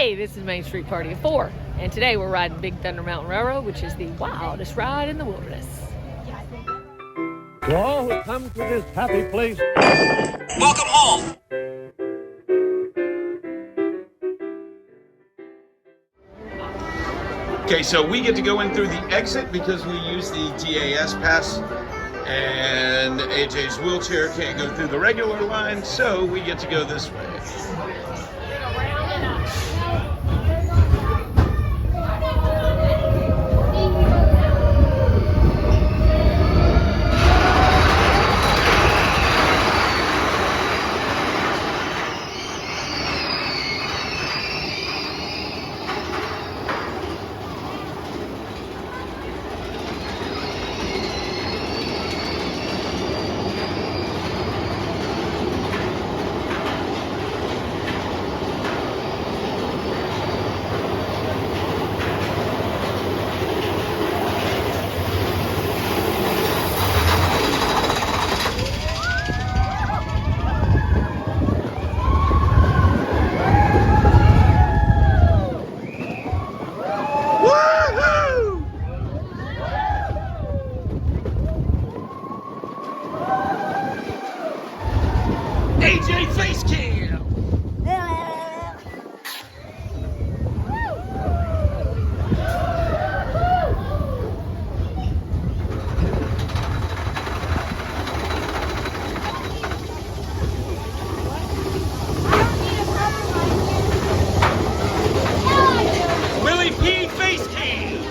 Hey, this is Main Street Party of 4, and today we're riding Big Thunder Mountain Railroad, which is the wildest ride in the wilderness. To all who come to this happy place, welcome home. Okay, so we get to go in through the exit because we use the DAS pass, and AJ's wheelchair can't go through the regular line, so we get to go this way. AJ face cam! Willie P face cam!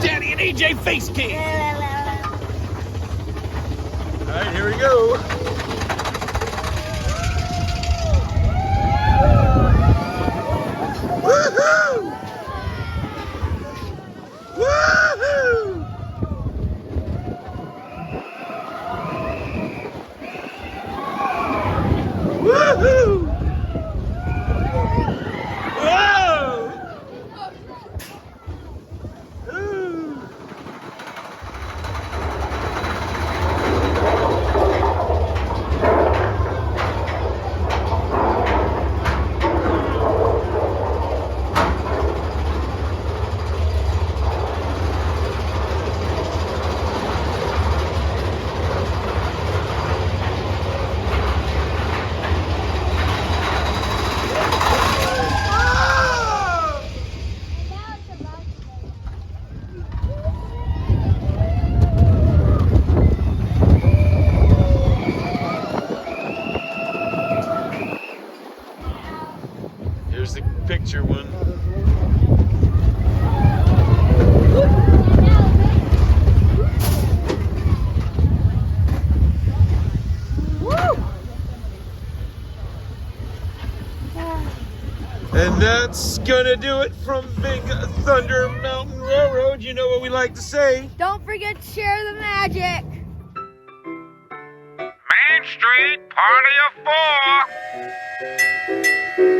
Daddy and AJ face cam! Alright, here we go. Woohoo! Woohoo! Woohoo! Whoa! Ooh. Here's the picture one. And that's gonna do it from Big Thunder Mountain Railroad. You know what we like to say. Don't forget to share the magic. Main Street Party of 4.